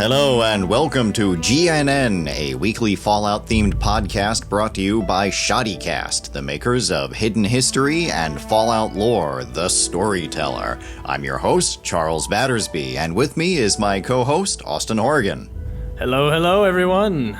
Hello and welcome to GNN, a weekly Fallout-themed podcast brought to you by Shoddycast, the makers of Hidden History and Fallout Lore, The Storyteller. I'm your host, Charles Battersby, and with me is my co-host, Austin Horgan. Hello, everyone.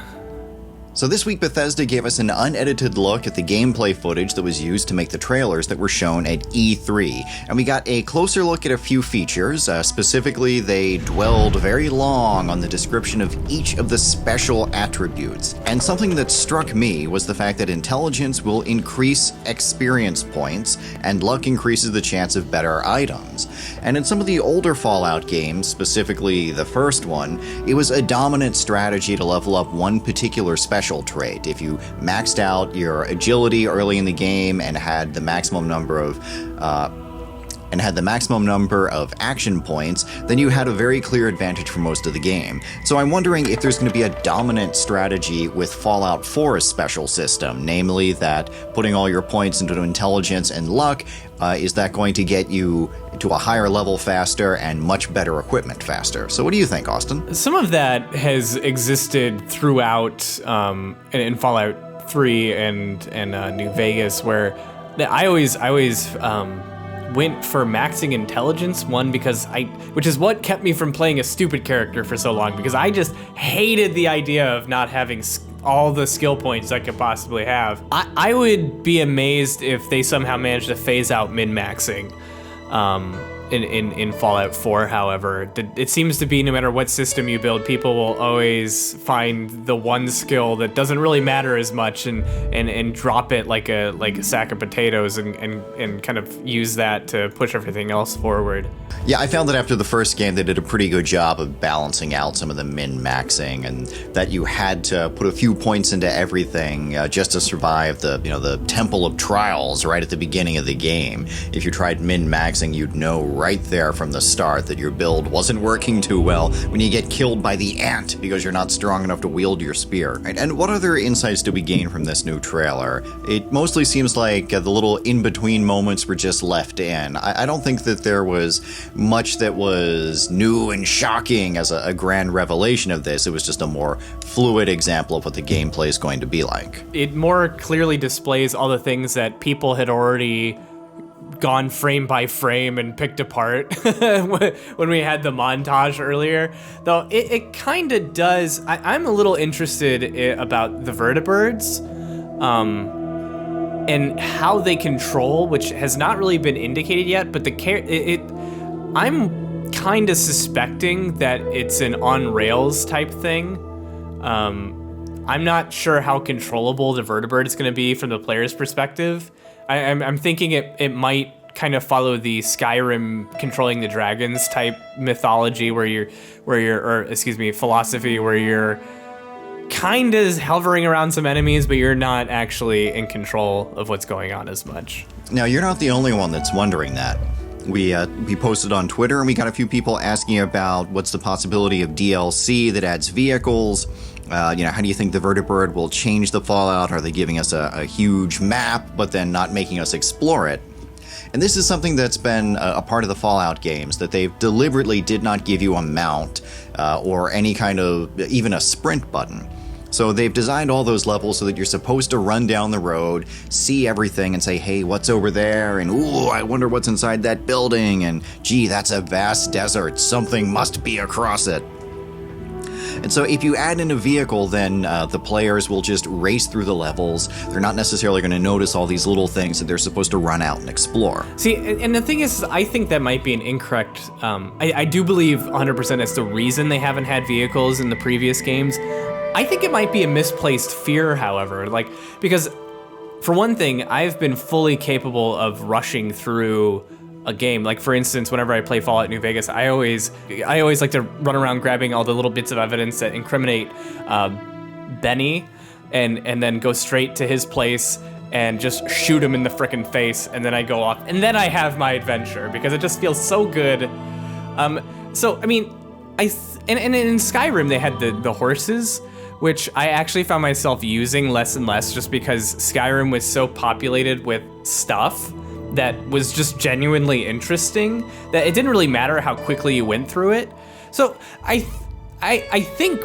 So this week, Bethesda gave us an unedited look at the gameplay footage that was used to make the trailers that were shown at E3. And we got a closer look at a few features. Specifically, they dwelled very long on the description of each of the special attributes. And something that struck me was the fact that intelligence will increase experience points, and luck increases the chance of better items. And in some of the older Fallout games, specifically the first one, it was a dominant strategy to level up one particular special trait. If you maxed out your agility early in the game and had the maximum number of action points, then you had a very clear advantage for most of the game. So I'm wondering if there's going to be a dominant strategy with Fallout 4's special system, namely that putting all your points into intelligence and luck, is that going to get you to a higher level faster and much better equipment faster? So what do you think, Austin? Some of that has existed throughout in Fallout 3 and New Vegas, where I always went for maxing intelligence, which is what kept me from playing a stupid character for so long, because I just hated the idea of not having all the skill points I could possibly have. I would be amazed if they somehow managed to phase out min-maxing in Fallout 4, however. It seems to be no matter what system you build, people will always find the one skill that doesn't really matter as much and drop it like a sack of potatoes and kind of use that to push everything else forward. Yeah, I found that after the first game, they did a pretty good job of balancing out some of the min-maxing, and that you had to put a few points into everything just to survive the Temple of Trials right at the beginning of the game. If you tried min-maxing, you'd know right there from the start that your build wasn't working too well when you get killed by the ant because you're not strong enough to wield your spear. Right? And what other insights do we gain from this new trailer? It mostly seems like the little in-between moments were just left in. I don't think that there was much that was new and shocking as a grand revelation of this. It was just a more fluid example of what the gameplay is going to be like. It more clearly displays all the things that people had already gone frame by frame and picked apart when we had the montage earlier. Though it kind of does. I'm a little interested about the vertibirds and how they control, which has not really been indicated yet, but I'm kind of suspecting that it's an on-rails type thing. I'm not sure how controllable the vertibird is going to be from the player's perspective. I'm thinking it might kind of follow the Skyrim controlling the dragons type mythology philosophy, where you're kind of hovering around some enemies, but you're not actually in control of what's going on as much. Now, you're not the only one that's wondering that. We posted on Twitter, and we got a few people asking about what's the possibility of DLC that adds vehicles. How do you think the vertibird will change the Fallout? Are they giving us a huge map, but then not making us explore it? And this is something that's been a part of the Fallout games, that they deliberately did not give you a mount or any kind of, even a sprint button. So they've designed all those levels so that you're supposed to run down the road, see everything, and say, hey, what's over there? And, ooh, I wonder what's inside that building. And, gee, that's a vast desert. Something must be across it. And so if you add in a vehicle, then the players will just race through the levels. They're not necessarily going to notice all these little things that they're supposed to run out and explore. See, and the thing is, I think that might be an incorrect... I do believe 100% that's the reason they haven't had vehicles in the previous games. I think it might be a misplaced fear, however. Because, for one thing, I've been fully capable of rushing through a game. Like, for instance, whenever I play Fallout New Vegas, I always like to run around grabbing all the little bits of evidence that incriminate Benny, and then go straight to his place and just shoot him in the frickin' face, and then I go off, and then I have my adventure, because it just feels so good. So, I mean, and in Skyrim, they had the horses, which I actually found myself using less and less, just because Skyrim was so populated with stuff that was just genuinely interesting that it didn't really matter how quickly you went through it. So I I think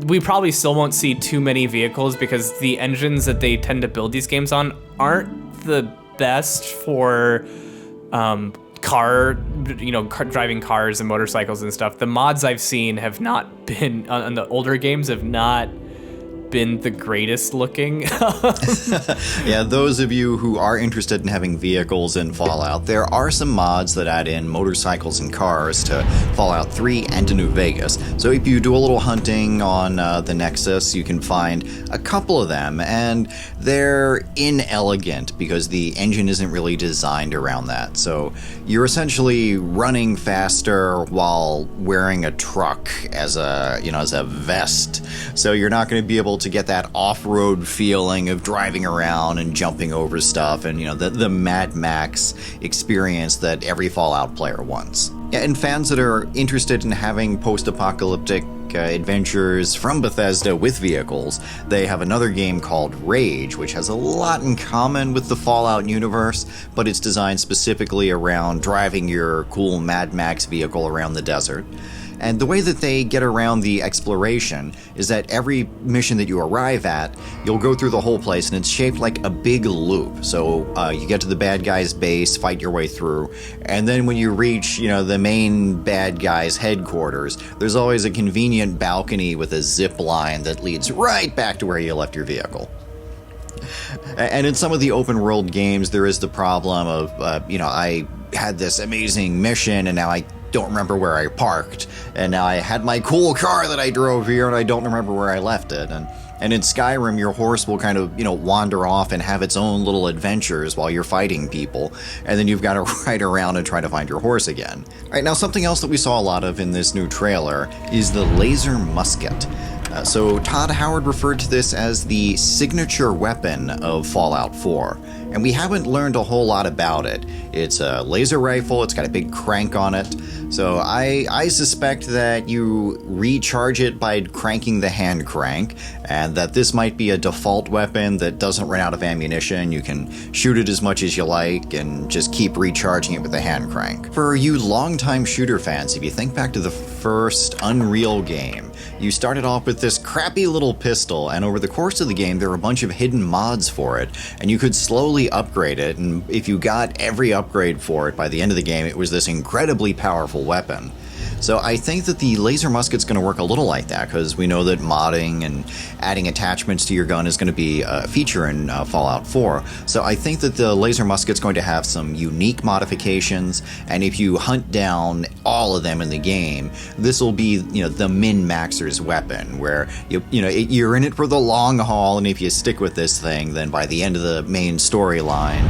we probably still won't see too many vehicles because the engines that they tend to build these games on aren't the best for driving cars and motorcycles and stuff. The mods I've seen have not been on the older games have not been the greatest looking. Yeah, those of you who are interested in having vehicles in Fallout, there are some mods that add in motorcycles and cars to Fallout 3 and to New Vegas. So if you do a little hunting on the Nexus, you can find a couple of them, and they're inelegant because the engine isn't really designed around that. So you're essentially running faster while wearing a truck as a vest. So you're not going to be able to get that off-road feeling of driving around and jumping over stuff and, the Mad Max experience that every Fallout player wants. And fans that are interested in having post-apocalyptic adventures from Bethesda with vehicles, they have another game called Rage, which has a lot in common with the Fallout universe, but it's designed specifically around driving your cool Mad Max vehicle around the desert. And the way that they get around the exploration is that every mission that you arrive at, you'll go through the whole place, and it's shaped like a big loop. So you get to the bad guy's base, fight your way through, and then when you reach, the main bad guy's headquarters, there's always a convenient balcony with a zip line that leads right back to where you left your vehicle. And in some of the open world games, there is the problem of, I had this amazing mission, and now I don't remember where I parked, and now I had my cool car that I drove here, and I don't remember where I left it. And in Skyrim, your horse will kind of, wander off and have its own little adventures while you're fighting people, and then you've got to ride around and try to find your horse again. All right, now something else that we saw a lot of in this new trailer is the laser musket. So Todd Howard referred to this as the signature weapon of Fallout 4, and we haven't learned a whole lot about it. It's a laser rifle, it's got a big crank on it, so I suspect that you recharge it by cranking the hand crank, and that this might be a default weapon that doesn't run out of ammunition. You can shoot it as much as you like and just keep recharging it with the hand crank. For you longtime shooter fans, if you think back to the first Unreal game, you started off with this crappy little pistol, and over the course of the game there were a bunch of hidden mods for it, and you could slowly upgrade it, and if you got every upgrade for it, by the end of the game it was this incredibly powerful weapon. So I think that the laser musket's going to work a little like that, because we know that modding and adding attachments to your gun is going to be a feature in Fallout 4. So I think that the laser musket's going to have some unique modifications, and if you hunt down all of them in the game, this will be, the min-maxer's weapon, where you're in it for the long haul, and if you stick with this thing, then by the end of the main storyline,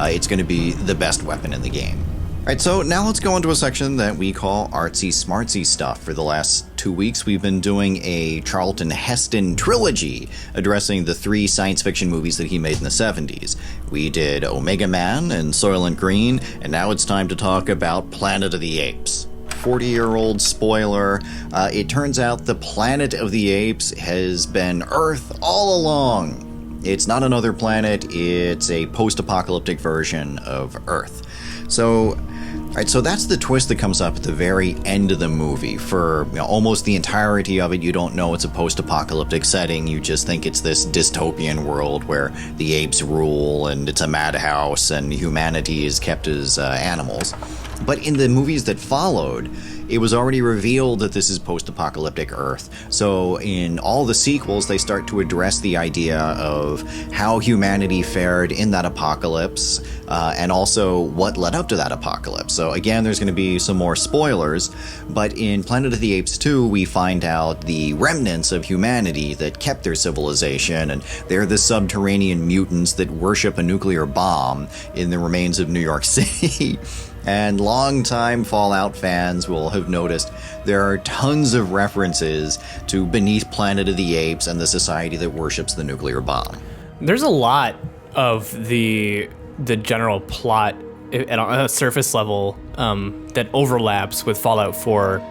it's going to be the best weapon in the game. Alright, so now let's go into a section that we call artsy smartsy stuff. For the last 2 weeks, we've been doing a Charlton Heston trilogy addressing the 3 science fiction movies that he made in the 70s. We did Omega Man and Soylent Green, and now it's time to talk about Planet of the Apes. 40-year-old spoiler, it turns out the Planet of the Apes has been Earth all along. It's not another planet, it's a post-apocalyptic version of Earth. So that's the twist that comes up at the very end of the movie. For almost the entirety of it, you don't know it's a post-apocalyptic setting. You just think it's this dystopian world where the apes rule and it's a madhouse and humanity is kept as animals. But in the movies that followed, it was already revealed that this is post-apocalyptic Earth. So in all the sequels, they start to address the idea of how humanity fared in that apocalypse, and also what led up to that apocalypse. So again, there's going to be some more spoilers, but in Planet of the Apes 2, we find out the remnants of humanity that kept their civilization, and they're the subterranean mutants that worship a nuclear bomb in the remains of New York City. And longtime Fallout fans will have noticed there are tons of references to Beneath Planet of the Apes and the society that worships the nuclear bomb. There's a lot of the general plot at a surface level that overlaps with Fallout 4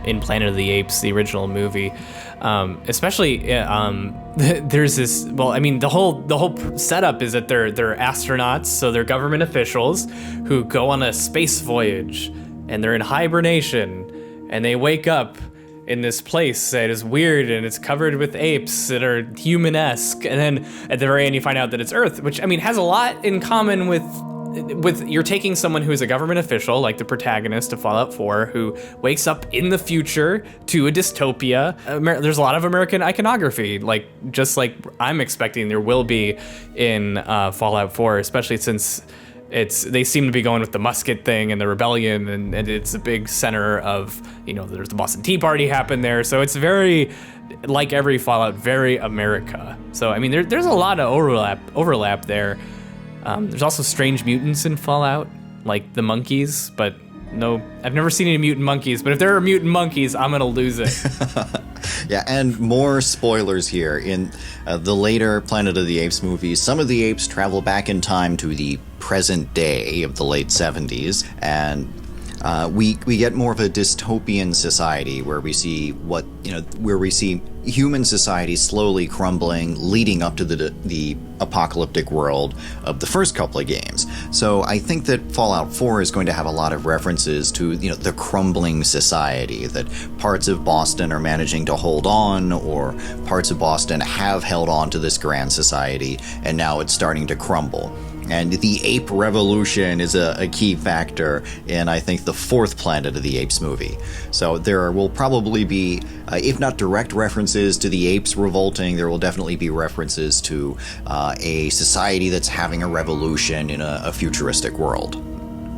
in Planet of the Apes, the original movie. Especially, there's this. Well, I mean, the whole setup is that they're astronauts, so they're government officials who go on a space voyage, and they're in hibernation, and they wake up, in this place that is weird and it's covered with apes that are human-esque, and then at the very end you find out that it's Earth, which I mean has a lot in common with you're taking someone who's a government official, like the protagonist of Fallout 4, who wakes up in the future to a dystopia. There's a lot of American iconography, like just like I'm expecting there will be in Fallout 4, especially since they seem to be going with the musket thing and the rebellion, and it's a big center of, there's the Boston Tea Party happened there. So it's very, like every Fallout, very America. So, I mean, there's a lot of overlap there. There's also strange mutants in Fallout, like the monkeys, but no, I've never seen any mutant monkeys, but if there are mutant monkeys, I'm gonna lose it. Yeah, and more spoilers here. In the later Planet of the Apes movies, some of the apes travel back in time to the present day of the late 70s, and we get more of a dystopian society where we see human society slowly crumbling, leading up to the apocalyptic world of the first couple of games. So I think that Fallout 4 is going to have a lot of references to the crumbling society, that parts of Boston are managing to hold on, or parts of Boston have held on to this grand society, and now it's starting to crumble. And the ape revolution is a key factor in, I think, the fourth Planet of the Apes movie. So there will probably be, if not direct references to the apes revolting, there will definitely be references to a society that's having a revolution in a futuristic world.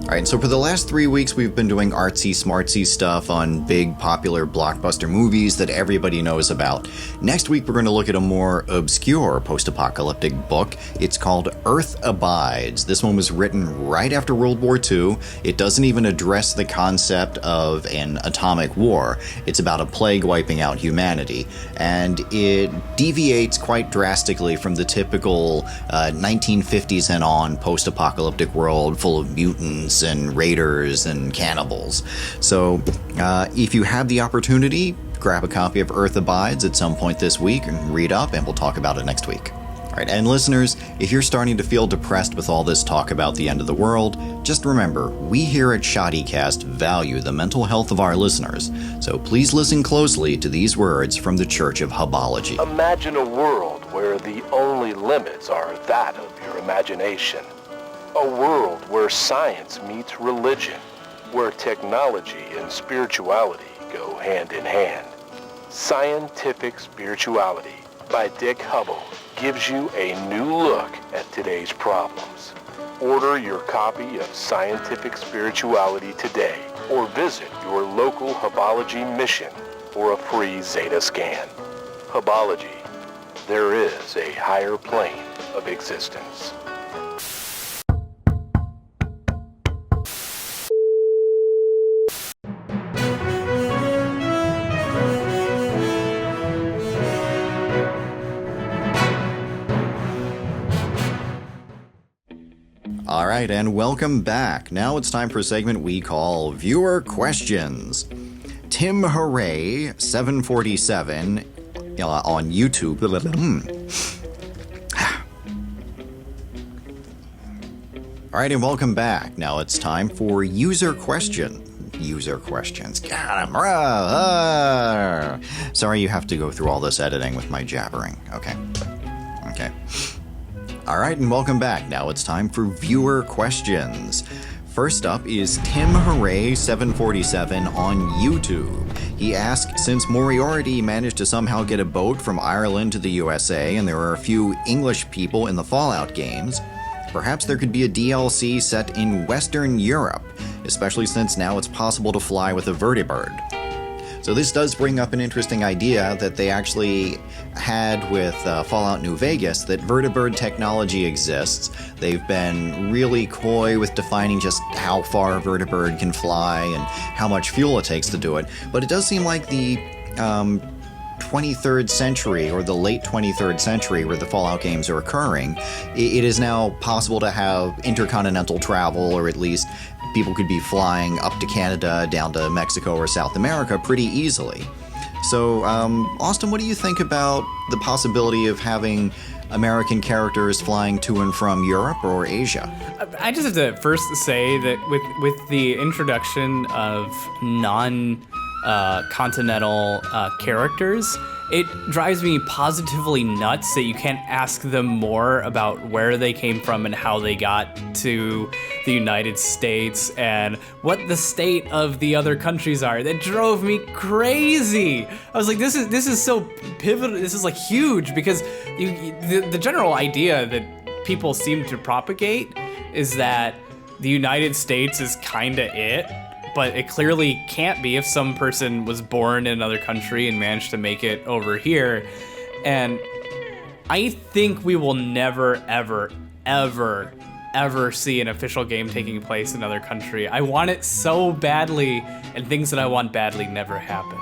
All right, and so for the last 3 weeks, we've been doing artsy-smartsy stuff on big, popular blockbuster movies that everybody knows about. Next week, we're going to look at a more obscure post-apocalyptic book. It's called Earth Abides. This one was written right after World War II. It doesn't even address the concept of an atomic war. It's about a plague wiping out humanity, and it deviates quite drastically from the typical 1950s and on post-apocalyptic world full of mutants and raiders and cannibals. So if you have the opportunity, grab a copy of Earth Abides at some point this week and read up, and we'll talk about it next week. All right, and listeners, if you're starting to feel depressed with all this talk about the end of the world, just remember, we here at Shoddycast value the mental health of our listeners, so please listen closely to these words from the Church of Hubology. Imagine a world where the only limits are that of your imagination. A world where science meets religion, where technology and spirituality go hand in hand. Scientific Spirituality by Dick Hubble gives you a new look at today's problems. Order your copy of Scientific Spirituality today, or visit your local Hubology mission for a free Zeta scan. Hubology, there is a higher plane of existence. All right, and welcome back. Now it's time for a segment we call Viewer Questions. Tim Hooray 747 on YouTube. All right, and welcome back. Now it's time for user questions. God, sorry you have to go through all this editing with my jabbering. Okay. All right, and welcome back. Now it's time for viewer questions. First up is Tim Hooray 747 on YouTube. He asked, since Moriarty managed to somehow get a boat from Ireland to the USA, and there are a few English people in the Fallout games, perhaps there could be a DLC set in Western Europe, especially since now it's possible to fly with a vertibird. So this does bring up an interesting idea that they actually had with Fallout New Vegas, that vertibird technology exists. They've been really coy with defining just how far a vertibird can fly and how much fuel it takes to do it. But it does seem like the 23rd century, or the late 23rd century, where the Fallout games are occurring, it is now possible to have intercontinental travel, or at least people could be flying up to Canada, down to Mexico or South America pretty easily. So, Austin, what do you think about the possibility of having American characters flying to and from Europe or Asia? I just have to first say that with the introduction of continental characters, it drives me positively nuts that you can't ask them more about where they came from and how they got to the United States and what the state of the other countries are. That drove me crazy. I was like, this is so pivotal. This is like huge, because the general idea that people seem to propagate is that the United States is kinda it, but it clearly can't be if some person was born in another country and managed to make it over here. And I think we will never, ever, ever, ever see an official game taking place in another country. I want it so badly, and things that I want badly never happen.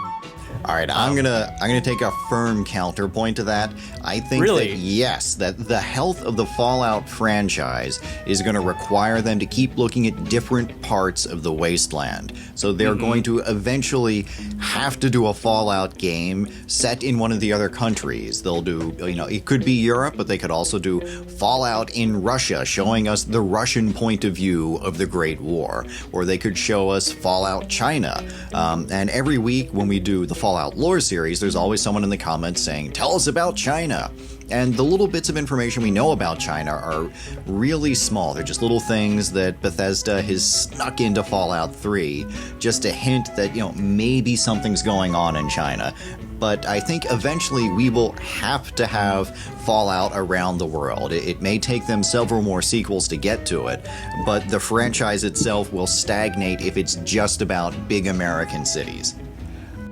All right, I'm gonna take a firm counterpoint to that. I think Really? that yes, that the health of the Fallout franchise is going to require them to keep looking at different parts of the wasteland. So they're going to eventually have to do a Fallout game set in one of the other countries. They'll do, it could be Europe, but they could also do Fallout in Russia, showing us the Russian point of view of the Great War. Or they could show us Fallout China. And every week when we do the Fallout lore series, there's always someone in the comments saying, tell us about China. And the little bits of information we know about China are really small. They're just little things that Bethesda has snuck into Fallout 3, just a hint that, maybe something's going on in China. But I think eventually we will have to have Fallout around the world. It may take them several more sequels to get to it, but the franchise itself will stagnate if it's just about big American cities.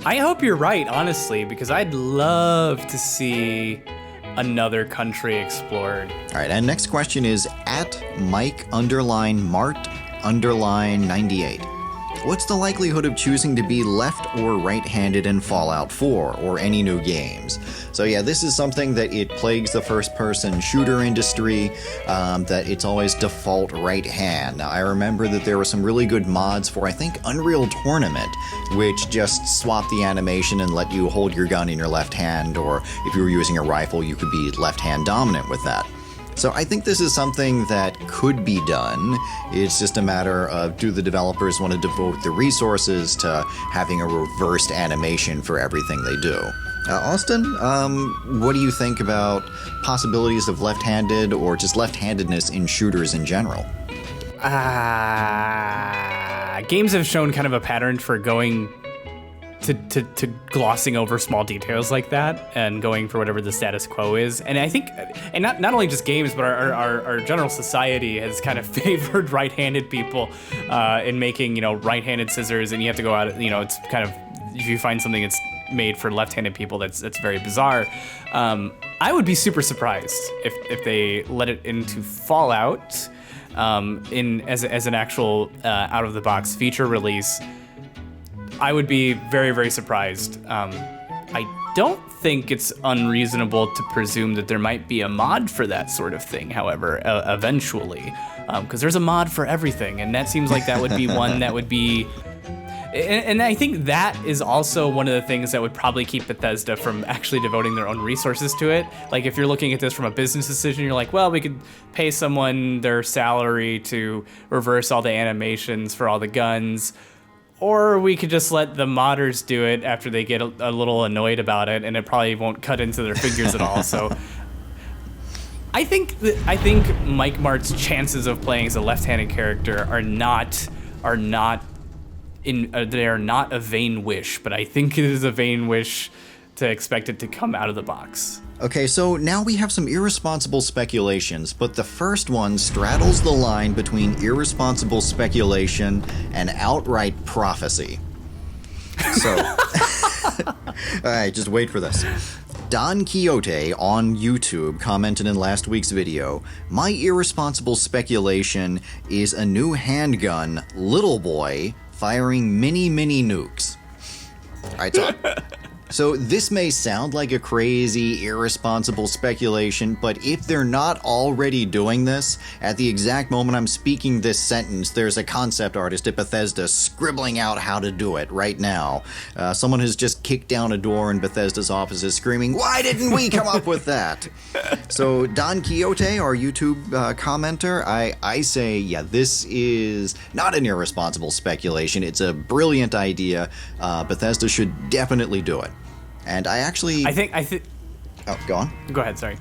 I hope you're right, honestly, because I'd love to see another country explored. All right, and next question is at Mike_Mart_98. What's the likelihood of choosing to be left or right-handed in Fallout 4 or any new games? So yeah, this is something that it plagues the first-person shooter industry, that it's always default right hand. Now, I remember that there were some really good mods for, I think, Unreal Tournament, which just swapped the animation and let you hold your gun in your left hand, or if you were using a rifle, you could be left-hand dominant with that. So I think this is something that could be done. It's just a matter of, do the developers want to devote the resources to having a reversed animation for everything they do? Austin, what do you think about possibilities of left-handed or just left-handedness in shooters in general? Games have shown kind of a pattern for going to glossing over small details like that and going for whatever the status quo is. And I think, and not only just games, but our general society has kind of favored right-handed people in making, right-handed scissors, and you have to go out, it's kind of, if you find something that's made for left-handed people, that's very bizarre. I would be super surprised if they let it into Fallout as an actual out-of-the-box feature release. I would be very, very surprised. I don't think it's unreasonable to presume that there might be a mod for that sort of thing, however, eventually. Because there's a mod for everything, and that seems like that would be one that would be... And I think that is also one of the things that would probably keep Bethesda from actually devoting their own resources to it. Like, if you're looking at this from a business decision, you're like, well, we could pay someone their salary to reverse all the animations for all the guns, or we could just let the modders do it after they get a little annoyed about it, and it probably won't cut into their figures at all. So I think Mike Mart's chances of playing as a left-handed character are not a vain wish, but I think it is a vain wish to expect it to come out of the box. Okay, so now we have some irresponsible speculations, but the first one straddles the line between irresponsible speculation and outright prophecy. So, alright, just wait for this. Don Quixote on YouTube commented in last week's video, "My irresponsible speculation is a new handgun, Little Boy, firing mini nukes." Alright, so So this may sound like a crazy, irresponsible speculation, but if they're not already doing this, at the exact moment I'm speaking this sentence, there's a concept artist at Bethesda scribbling out how to do it right now. Someone has just kicked down a door in Bethesda's offices screaming, "Why didn't we come up with that?" So Don Quixote, our YouTube commenter, I say, yeah, this is not an irresponsible speculation. It's a brilliant idea. Bethesda should definitely do it. And I think... Oh, go on. Go ahead, sorry.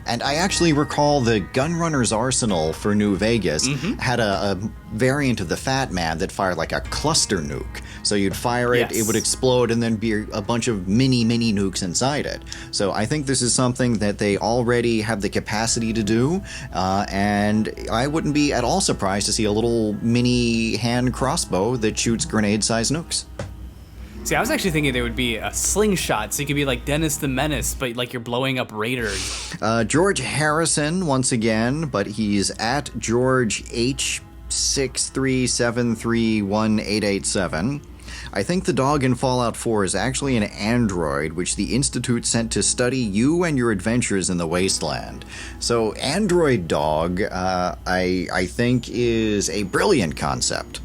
And I actually recall the Gunrunner's Arsenal for New Vegas had a variant of the Fat Man that fired like a cluster nuke. So you'd fire it, it would explode, and then be a bunch of mini nukes inside it. So I think this is something that they already have the capacity to do, and I wouldn't be at all surprised to see a little mini hand crossbow that shoots grenade-sized nukes. See, I was actually thinking there would be a slingshot, so you could be like Dennis the Menace, but like you're blowing up raiders. George Harrison, once again, but he's at George H637318887. I think the dog in Fallout 4 is actually an android, which the Institute sent to study you and your adventures in the Wasteland. So, android dog, I think, is a brilliant concept.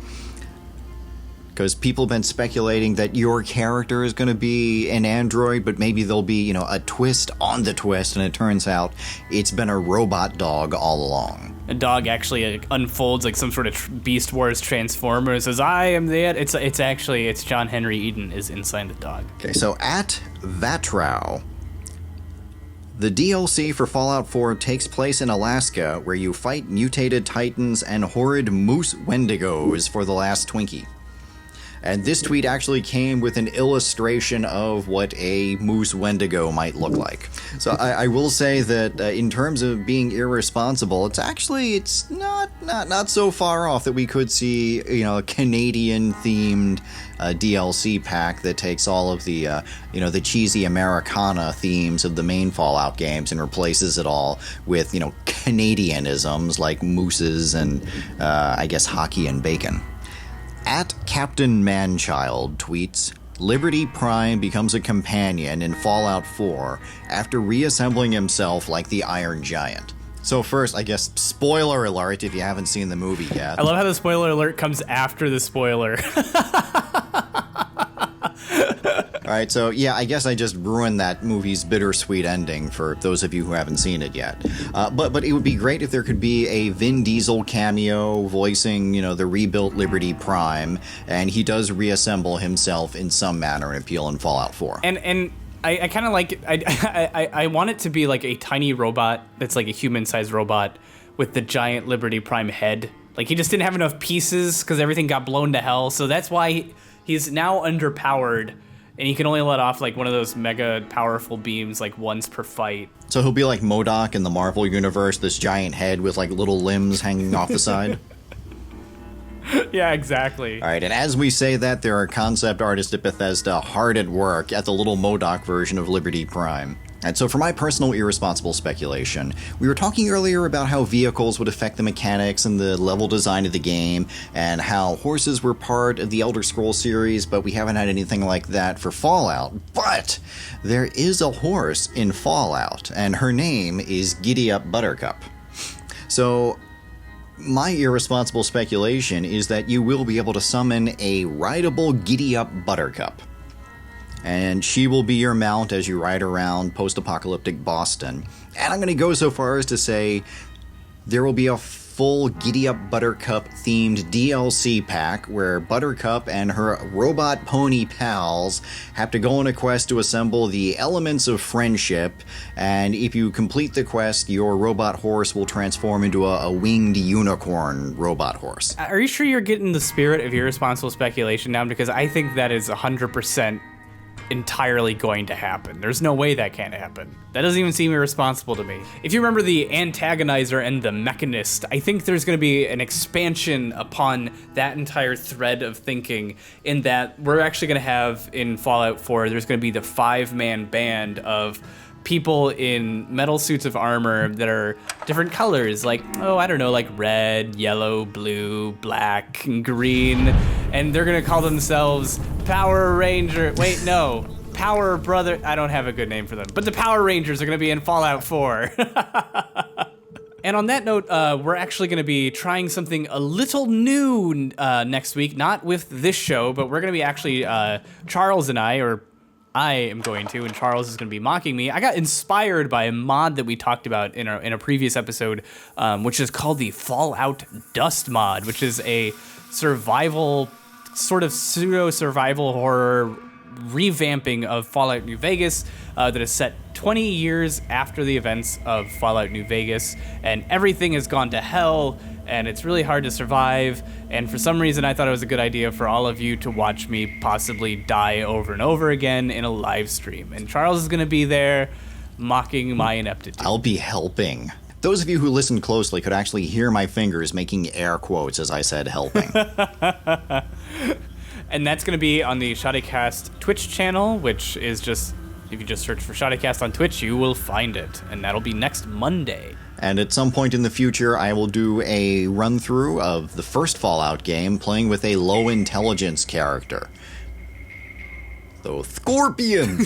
Because people have been speculating that your character is going to be an android, but maybe there'll be, a twist on the twist, and it turns out it's been a robot dog all along. A dog actually unfolds like some sort of Beast Wars transformer and says, "I am the..." It's John Henry Eden is inside the dog. Okay, so at Vatrow, the DLC for Fallout 4 takes place in Alaska, where you fight mutated titans and horrid moose wendigos for the last Twinkie. And this tweet actually came with an illustration of what a moose wendigo might look like. So I will say that in terms of being irresponsible, it's not so far off that we could see a Canadian-themed DLC pack that takes all of the the cheesy Americana themes of the main Fallout games and replaces it all with Canadianisms like mooses and I guess hockey and bacon. At Captain Manchild tweets, Liberty Prime becomes a companion in Fallout 4 after reassembling himself like the Iron Giant. So first, I guess, spoiler alert if you haven't seen the movie yet. I love how the spoiler alert comes after the spoiler. All right, so yeah, I guess I just ruined that movie's bittersweet ending for those of you who haven't seen it yet. But it would be great if there could be a Vin Diesel cameo voicing, the rebuilt Liberty Prime, and he does reassemble himself in some manner and appeal in Fallout 4. And I kind of like it. I want it to be like a tiny robot that's like a human-sized robot with the giant Liberty Prime head. Like, he just didn't have enough pieces because everything got blown to hell, so that's why he's now underpowered. And he can only let off like one of those mega powerful beams like once per fight. So he'll be like MODOK in the Marvel Universe, this giant head with like little limbs hanging off the side? Yeah, exactly. All right, and as we say that, there are concept artists at Bethesda hard at work at the little MODOK version of Liberty Prime. And so for my personal irresponsible speculation, we were talking earlier about how vehicles would affect the mechanics and the level design of the game, and how horses were part of the Elder Scrolls series, but we haven't had anything like that for Fallout. But there is a horse in Fallout, and her name is Giddy-Up Buttercup. So my irresponsible speculation is that you will be able to summon a rideable Giddy-Up Buttercup. And she will be your mount as you ride around post-apocalyptic Boston. And I'm going to go so far as to say there will be a full Giddy-Up Buttercup-themed DLC pack where Buttercup and her robot pony pals have to go on a quest to assemble the elements of friendship, and if you complete the quest, your robot horse will transform into a winged unicorn robot horse. Are you sure you're getting the spirit of irresponsible speculation now? Because I think that is 100% entirely going to happen. There's no way that can't happen. That doesn't even seem irresponsible to me. If you remember the Antagonizer and the Mechanist, I think there's going to be an expansion upon that entire thread of thinking, in that we're actually going to have in Fallout 4, there's going to be the 5-man band of people in metal suits of armor that are different colors, like, like red, yellow, blue, black, and green, and they're gonna call themselves Power Ranger. Wait, no. Power Brother. I don't have a good name for them, but the Power Rangers are going to be in Fallout 4. And on that note, we're actually going to be trying something a little new next week. Not with this show, but we're going to be actually, Charles and I am going to, and Charles is going to be mocking me. I got inspired by a mod that we talked about in a previous episode, which is called the Fallout Dust mod, which is a survival, sort of pseudo-survival horror revamping of Fallout New Vegas that is set 20 years after the events of Fallout New Vegas, and everything has gone to hell, and it's really hard to survive, and for some reason I thought it was a good idea for all of you to watch me possibly die over and over again in a live stream, and Charles is going to be there mocking my ineptitude. I'll be helping. Those of you who listened closely could actually hear my fingers making air quotes as I said helping. And that's going to be on the Shoddycast Twitch channel, which is just, if you just search for Shoddycast on Twitch, you will find it. And that'll be next Monday. And at some point in the future, I will do a run-through of the first Fallout game playing with a low intelligence character. The Scorpion!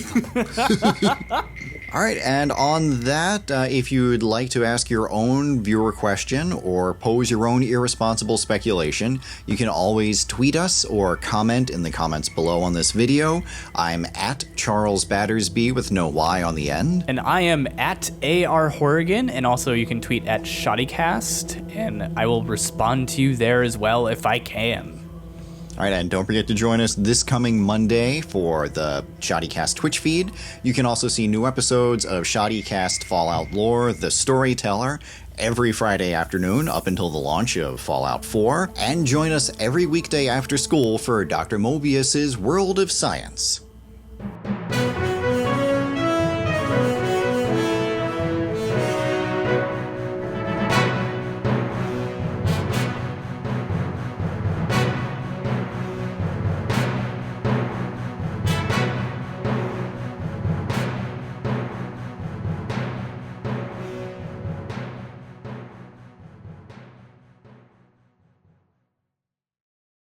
All right, and on that, if you'd like to ask your own viewer question or pose your own irresponsible speculation, you can always tweet us or comment in the comments below on this video. I'm at Charles Battersby with no Y on the end. And I am at AR Horrigan, and also you can tweet at Shoddycast, and I will respond to you there as well if I can. All right, and don't forget to join us this coming Monday for the Shoddycast Twitch feed. You can also see new episodes of Shoddycast Fallout Lore, The Storyteller, every Friday afternoon up until the launch of Fallout 4. And join us every weekday after school for Dr. Mobius's World of Science.